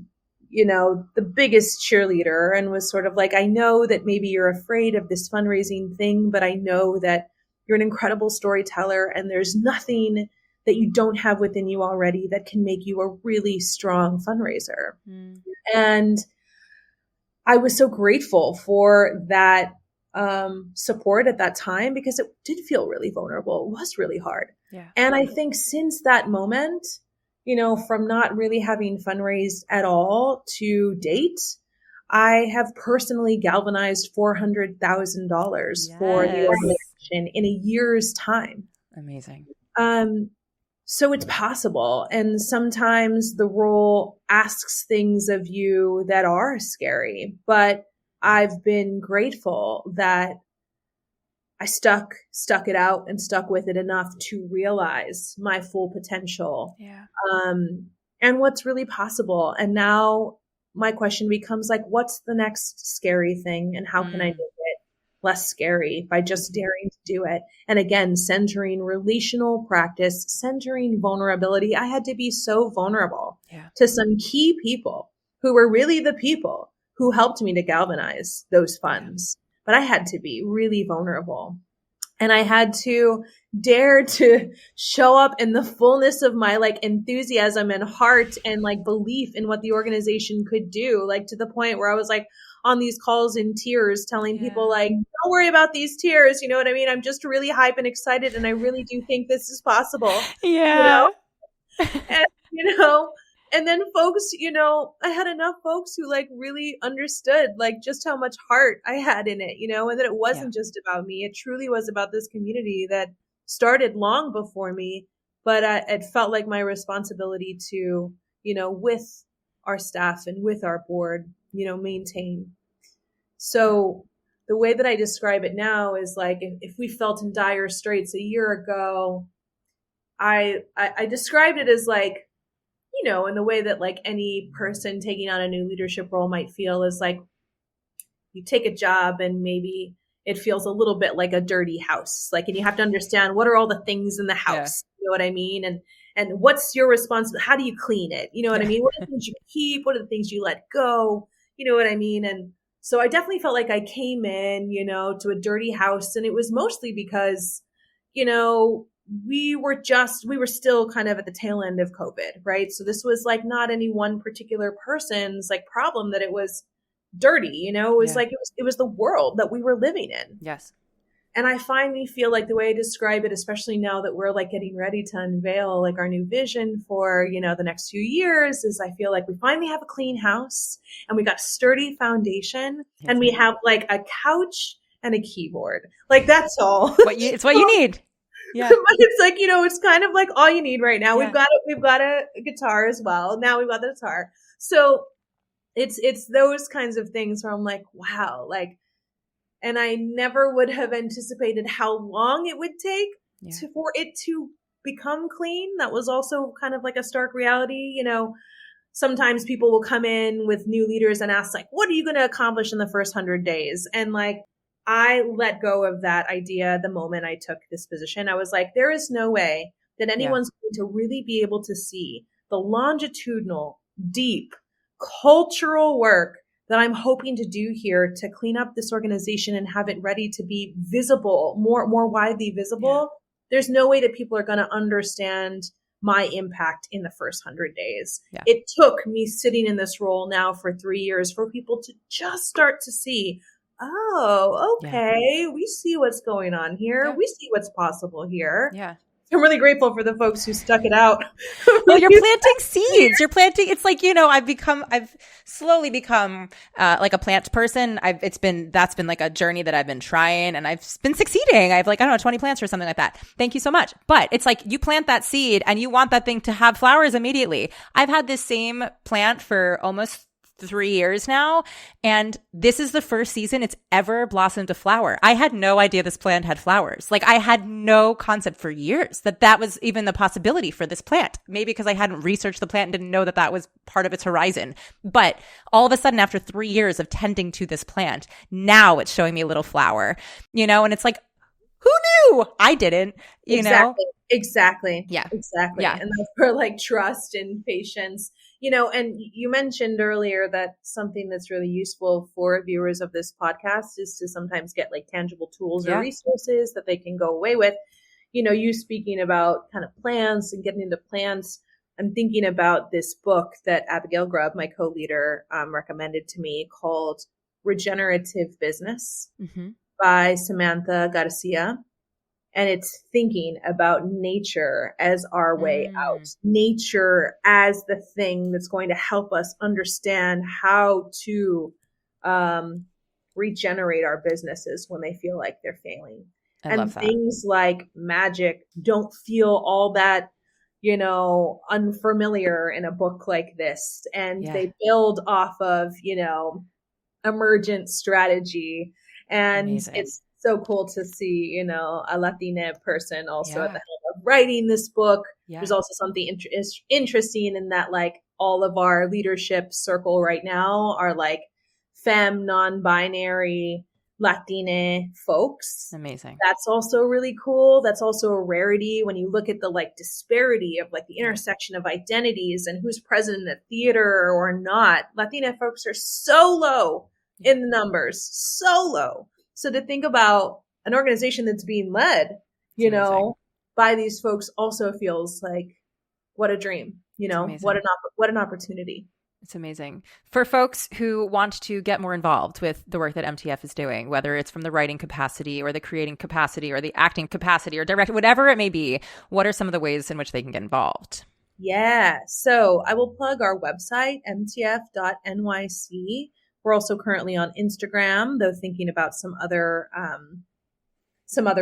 the biggest cheerleader, and was sort of like, I know that maybe you're afraid of this fundraising thing, but I know that you're an incredible storyteller, and there's nothing that you don't have within you already that can make you a really strong fundraiser. Mm. And I was so grateful for that support at that time, because it did feel really vulnerable. It was really hard. Yeah. And I think since that moment, from not really having fundraised at all to date, I have personally galvanized $400,000 for the organization in a year's time. Amazing. So it's possible. And sometimes the role asks things of you that are scary, but I've been grateful that I stuck it out and stuck with it enough to realize my full potential. Yeah. And what's really possible. And now my question becomes like, what's the next scary thing, and how can I make it less scary by just daring to do it? And again, centering relational practice, centering vulnerability. I had to be so vulnerable to some key people who were really the people who helped me to galvanize those funds. But I had to be really vulnerable, and I had to dare to show up in the fullness of my like enthusiasm and heart and like belief in what the organization could do, like to the point where I was like on these calls in tears telling people like, don't worry about these tears. You know what I mean? I'm just really hype and excited, and I really do think this is possible. Yeah. And, and then folks, I had enough folks who like really understood like just how much heart I had in it, and that it wasn't just about me. It truly was about this community that started long before me, but it felt like my responsibility to, with our staff and with our board, maintain. So the way that I describe it now is like, if we felt in dire straits a year ago, I described it as like, in the way that like any person taking on a new leadership role might feel, is like you take a job and maybe it feels a little bit like a dirty house. Like, and you have to understand, what are all the things in the house? Yeah. You know what I mean? And what's your responsibility? How do you clean it? You know what I mean? What are the things you keep? What are the things you let go? You know what I mean? And so I definitely felt like I came in, to a dirty house, and it was mostly because, we were still kind of at the tail end of COVID, right? So this was like not any one particular person's like problem that it was dirty, it was like, it was the world that we were living in. Yes. And I finally feel like the way I describe it, especially now that we're like getting ready to unveil like our new vision for, the next few years, is I feel like we finally have a clean house, and we got sturdy foundation, and we have like a couch and a keyboard. Like, that's all. It's what you need. Yeah. But it's like, it's kind of like all you need right now. Yeah. We've got a guitar as well. Now we've got the guitar. So it's those kinds of things where I'm like, wow, like, and I never would have anticipated how long it would take for it to become clean. That was also kind of like a stark reality. Sometimes people will come in with new leaders and ask like, what are you going to accomplish in the first 100 days? And like, I let go of that idea the moment I took this position. I was like, there is no way that anyone's going to really be able to see the longitudinal, deep, cultural work that I'm hoping to do here to clean up this organization and have it ready to be visible, more widely visible. Yeah. There's no way that people are going to understand my impact in the first 100 days. Yeah. It took me sitting in this role now for 3 years for people to just start to see, oh, okay, we see what's going on here. Yeah. We see what's possible here. Yeah. I'm really grateful for the folks who stuck it out. Well, you're planting seeds. You're planting. It's like, I've slowly become like a plant person. That's been like a journey that I've been trying, and I've been succeeding. I have like, I don't know, 20 plants or something like that. Thank you so much. But it's like you plant that seed and you want that thing to have flowers immediately. I've had this same plant for almost 3 years now, and this is the first season it's ever blossomed a flower. I had no idea this plant had flowers. Like, I had no concept for years that was even the possibility for this plant. Maybe because I hadn't researched the plant and didn't know that was part of its horizon. But all of a sudden, after 3 years of tending to this plant, now it's showing me a little flower, and it's like, who knew? I didn't, Exactly. Yeah. Exactly. Yeah. And that's for like trust and patience, and you mentioned earlier that something that's really useful for viewers of this podcast is to sometimes get like tangible tools or resources that they can go away with. You speaking about kind of plans and getting into plans. I'm thinking about this book that Abigail Grubb, my co-leader, recommended to me called Regenerative Business by Samantha Garcia. And it's thinking about nature as our way out, nature as the thing that's going to help us understand how to regenerate our businesses when they feel like they're failing. I love that. Things like magic don't feel all that, unfamiliar in a book like this. And they build off of, emergent strategy. And Amazing. It's so cool to see, a Latina person also at the helm of writing this book. Yeah. There's also something interesting in that, like, all of our leadership circle right now are like femme, non-binary, Latina folks. Amazing. That's also really cool. That's also a rarity when you look at the like disparity of like the intersection of identities and who's present in the theater or not. Latina folks are so low in the numbers, so low. So to think about an organization that's being led, by these folks also feels like what a dream, what an opportunity. It's amazing. For folks who want to get more involved with the work that MTF is doing, whether it's from the writing capacity or the creating capacity or the acting capacity or direct, whatever it may be, what are some of the ways in which they can get involved? Yeah. So I will plug our website, mtf.nyc. We're also currently on Instagram, though thinking about some other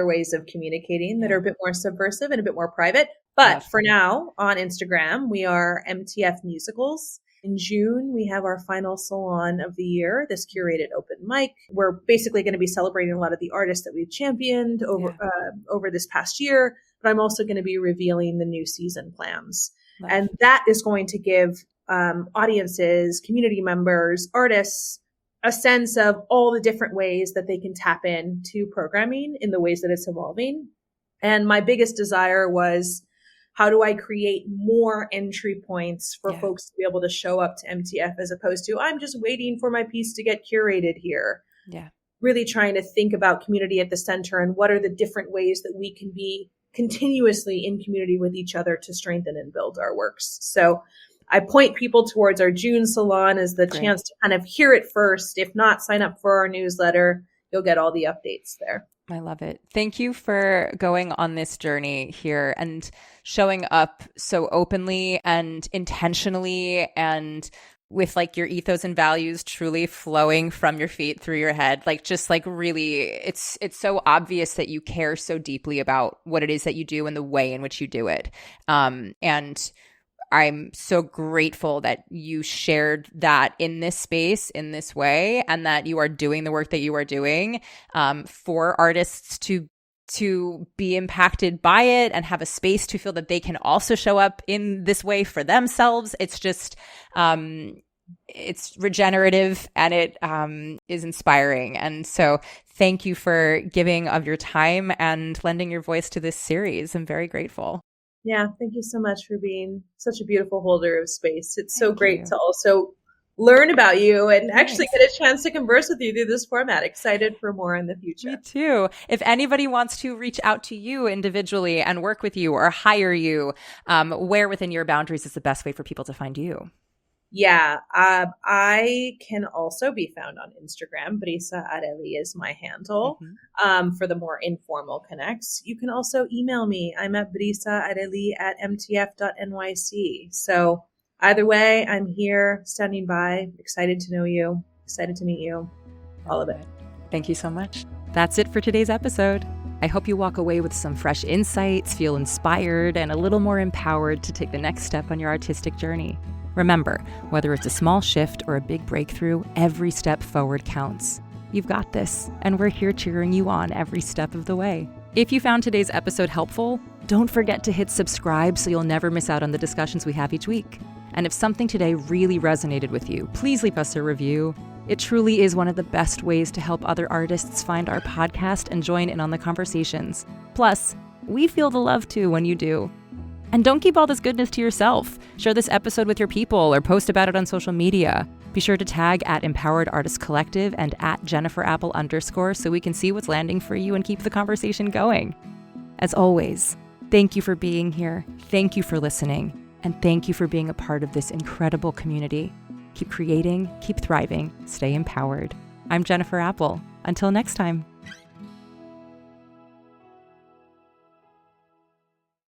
ways of communicating that are a bit more subversive and a bit more private. But for now, on Instagram, we are MTF Musicals. In June, we have our final salon of the year, this curated open mic. We're basically going to be celebrating a lot of the artists that we've championed over this past year. But I'm also going to be revealing the new season plans. Nice. And that is going to give audiences, community members, artists, a sense of all the different ways that they can tap into programming in the ways that it's evolving. And my biggest desire was, how do I create more entry points for folks to be able to show up to MTF as opposed to, I'm just waiting for my piece to get curated here. Yeah. Really trying to think about community at the center and what are the different ways that we can be continuously in community with each other to strengthen and build our works. So I point people towards our June salon as the chance to kind of hear it first. If not, sign up for our newsletter. You'll get all the updates there. I love it. Thank you for going on this journey here and showing up so openly and intentionally and with like your ethos and values truly flowing from your feet through your head. Like just like really, it's so obvious that you care so deeply about what it is that you do and the way in which you do it. And I'm so grateful that you shared that in this space, in this way, and that you are doing the work that you are doing for artists to be impacted by it and have a space to feel that they can also show up in this way for themselves. It's just, it's regenerative and it is inspiring. And so thank you for giving of your time and lending your voice to this series. I'm very grateful. Yeah, thank you so much for being such a beautiful holder of space. It's so great to also learn about you and actually get a chance to converse with you through this format. Excited for more in the future. Me too. If anybody wants to reach out to you individually and work with you or hire you, where within your boundaries is the best way for people to find you? Yeah, I can also be found on Instagram. Brisa Areli is my handle. For the more informal connects. You can also email me. I'm at brisaareli@mtf.nyc. So either way, I'm here, standing by, excited to know you, excited to meet you, all of it. Thank you so much. That's it for today's episode. I hope you walk away with some fresh insights, feel inspired, and a little more empowered to take the next step on your artistic journey. Remember, whether it's a small shift or a big breakthrough, every step forward counts. You've got this, and we're here cheering you on every step of the way. If you found today's episode helpful, don't forget to hit subscribe so you'll never miss out on the discussions we have each week. And if something today really resonated with you, please leave us a review. It truly is one of the best ways to help other artists find our podcast and join in on the conversations. Plus, we feel the love too when you do. And don't keep all this goodness to yourself. Share this episode with your people or post about it on social media. Be sure to tag at Empowered Artist Collective and at @JenniferApple_ so we can see what's landing for you and keep the conversation going. As always, thank you for being here. Thank you for listening. And thank you for being a part of this incredible community. Keep creating, keep thriving, stay empowered. I'm Jennifer Apple. Until next time.